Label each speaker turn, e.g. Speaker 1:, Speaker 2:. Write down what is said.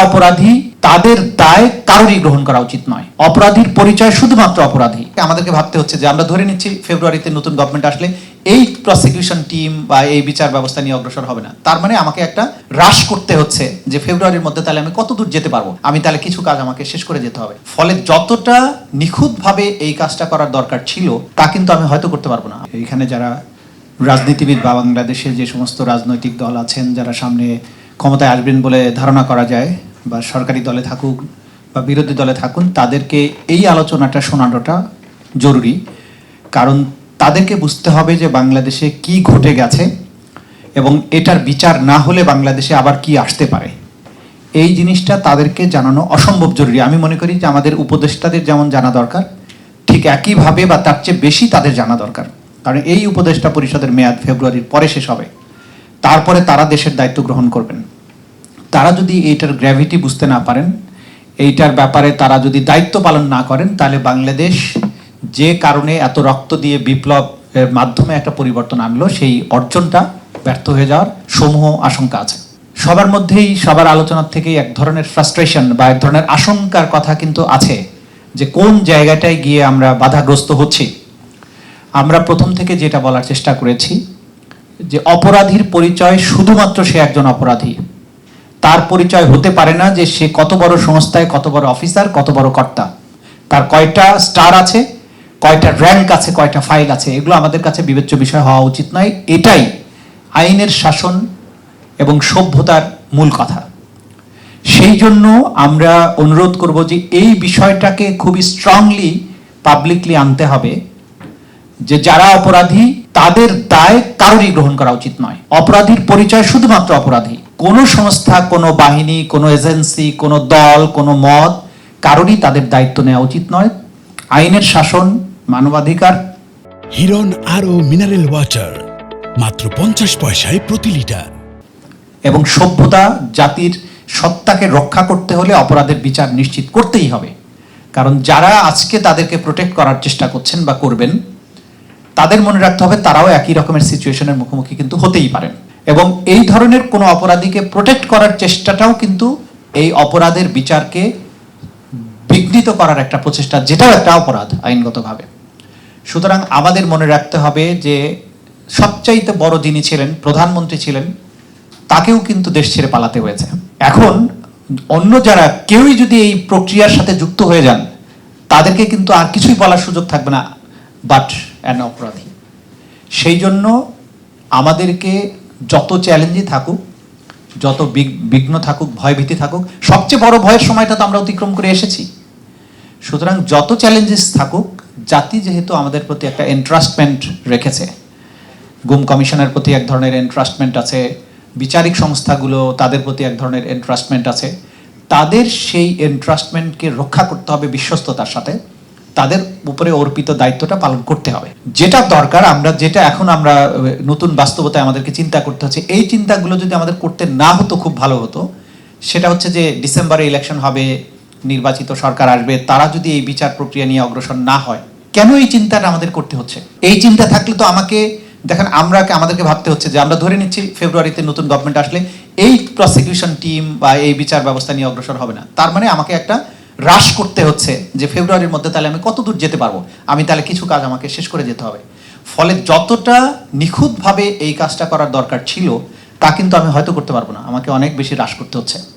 Speaker 1: অপরাধী তাদের দায় কারোরই গ্রহণ করা উচিত নয়। অপরাধীর পরিচয় শুধুমাত্র অপরাধী। আমাদেরকে ভাবতে হচ্ছে যে আমরা ধরে নিচ্ছি ফেব্রুয়ারিতে নতুন গভর্নমেন্ট আসলে এই প্রসিকিউশন টিম বা এই বিচার ব্যবস্থা নিয়ে অগ্রসর হবে না। তার মানে আমাকে একটা হ্রাস করতে হচ্ছে যে ফেব্রুয়ারির মধ্যে তাহলে আমি কত দূর যেতে পারবো, আমি তাহলে কিছু কাজ আমাকে শেষ করে যেতে হবে। ফলে যতটা নিখুঁতভাবে এই কাজটা করার দরকার ছিল তা কিন্তু আমি হয়তো করতে পারবো না। এখানে যারা রাজনীতিবিদ বা বাংলাদেশের যে সমস্ত রাজনৈতিক দল আছেন যারা সামনে ক্ষমতায় আসবেন বলে ধারণা করা যায়, বা সরকারি দলে থাকুক বা বিরোধী দলে থাকুন, তাদেরকে এই আলোচনাটা শোনানোটা জরুরি। কারণ তাদেরকে বুঝতে হবে যে বাংলাদেশে কি ঘটে গেছে এবং এটার বিচার না হলে বাংলাদেশে আবার কি আসতে পারে, এই জিনিসটা তাদেরকে জানানো অসম্ভব জরুরি। আমি মনে করি যে আমাদের উপদেষ্টাদের যেমন জানা দরকার, ঠিক একইভাবে বা তার চেয়ে বেশি তাদের জানা দরকার। কারণ এই উপদেষ্টা পরিষদের মেয়াদ ফেব্রুয়ারির পরে শেষ হবে, তারপরে তারা দেশের দায়িত্ব গ্রহণ করবেন। তারা যদি এইটার গ্র্যাভিটি বুঝতে না পারেন, এইটার ব্যাপারে তারা যদি দায়িত্ব পালন না করেন, তাহলে বাংলাদেশ যে কারণে এত রক্ত দিয়ে বিপ্লবের মাধ্যমে একটা পরিবর্তন আনলো, সেই অর্জনটা ব্যর্থ হয়ে যাওয়ার সমূহ আশঙ্কা আছে। সবার মধ্যেই, সবার আলোচনার থেকেই এক ধরনের ফ্রাস্ট্রেশন বা এক ধরনের আশঙ্কার কথা কিন্তু আছে যে কোন জায়গাটায় গিয়ে আমরা বাধাগ্রস্ত হচ্ছি। আমরা প্রথম থেকে যেটা বলার চেষ্টা করেছি যে অপরাধীর পরিচয় শুধুমাত্র সে একজন অপরাধী। তার পরিচয় হতে পারে না যে সে কত বড় সংস্থায় কত বড় অফিসার, কত বড় কর্তা, তার কয়টা স্টার আছে, কয়টা র্যাঙ্ক আছে, কয়টা ফাইল আছে, এগুলো আমাদের কাছে বিবেচ্য বিষয় হওয়া উচিত নয়। এটাই আইনের শাসন এবং সভ্যতার মূল কথা। সেই জন্য আমরা অনুরোধ করব যে এই বিষয়টাকে খুবই স্ট্রংলি পাবলিকলি আনতে হবে যে যারা অপরাধী তাদের দায় কারোরই গ্রহণ করা উচিত নয়। অপরাধীর পরিচয় শুধুমাত্র অপরাধী। কোনো সংস্থা, কোনো বাহিনী, কোনো এজেন্সি, কোনো দল, কোনো মত, কারোরই তাদের দায়িত্ব নেওয়া উচিত নয়। আইনের শাসন, মানবাধিকার।
Speaker 2: হিরন আরও মিনারেল ওয়াটার মাত্র 50 পয়সায় প্রতি লিটার।
Speaker 1: এবং সভ্যতা, জাতির সত্তাকে রক্ষা করতে হলে অপরাধের বিচার নিশ্চিত করতেই হবে। কারণ যারা আজকে তাদেরকে প্রোটেক্ট করার চেষ্টা করছেন বা করবেন, তাদের মনে রাখতে হবে তারাও একই রকমের সিচুয়েশনের মুখোমুখি কিন্তু হতেই পারেন। এবং এই ধরনের কোনো অপরাধীকে প্রোটেক্ট করার চেষ্টাটাও কিন্তু এই অপরাধের বিচারকে বিঘ্নিত করার একটা প্রচেষ্টা, যেটাও একটা অপরাধ আইনগতভাবে। সুতরাং আমাদের মনে রাখতে হবে যে সবচাইতে বড় যিনি ছিলেন, প্রধানমন্ত্রী ছিলেন, তাকেও কিন্তু দেশ ছেড়ে পালাতে হয়েছে। এখন অন্য যারা কেউই যদি এই প্রক্রিয়ার সাথে যুক্ত হয়ে যান, তাদেরকে কিন্তু আর কিছুই বলার সুযোগ থাকবে না বাট অ্যান অপরাধী। সেই জন্য আমাদেরকে যত চ্যালেঞ্জই থাকুক, যত বিঘ্ন থাকুক, ভয়ভীতি থাকুক, সবচেয়ে বড় ভয়ের সময়টা তো আমরা অতিক্রম করে এসেছি। সুতরাং যত চ্যালেঞ্জেস থাকুক, জাতি যেহেতু আমাদের প্রতি একটা এন্ট্রাস্টমেন্ট রেখেছে, গুম কমিশনের প্রতি এক ধরনের এন্ট্রাস্টমেন্ট আছে, বিচারিক সংস্থাগুলো তাদের প্রতি এক ধরনের এন্ট্রাস্টমেন্ট আছে, তাদের সেই এন্ট্রাস্টমেন্টকে রক্ষা করতে হবে বিশ্বস্ততার সাথে। তাদের উপরে অর্পিত দায়িত্বটা পালন করতে হবে। যেটা দরকার, যেটা এখন আমরা নতুন বাস্তবতায় আমাদেরকে চিন্তা করতে হচ্ছে, এই চিন্তাগুলো যদি আমাদের করতে না হতো খুব ভালো হতো। সেটা হচ্ছে যে ডিসেম্বরে ইলেকশন হবে, নির্বাচিত সরকার আসবে, তারা যদি এই বিচার প্রক্রিয়া নিয়ে অগ্রসর না হয়, কেন এই চিন্তাটা আমাদের করতে হচ্ছে? এই চিন্তা থাকলে তো দেখেন আমাদেরকে ভাবতে হচ্ছে যে আমরা ধরে নিচ্ছি ফেব্রুয়ারিতে নতুন গভর্নমেন্ট আসলে এই প্রসিকিউশন টিম বা এই বিচার ব্যবস্থা নিয়ে অগ্রসর হবে না। তার মানে আমাকে একটা হ্রাস করতে হচ্ছে যে ফেব্রুয়ারির মধ্যে তাহলে আমি কত দূর যেতে পারবো, আমি তাহলে কিছু কাজ আমাকে শেষ করে যেতে হবে। ফলে যতটা নিখুঁতভাবে এই কাজটা করার দরকার ছিল তা কিন্তু আমি হয়তো করতে পারবো না, আমাকে অনেক বেশি হ্রাস করতে হচ্ছে।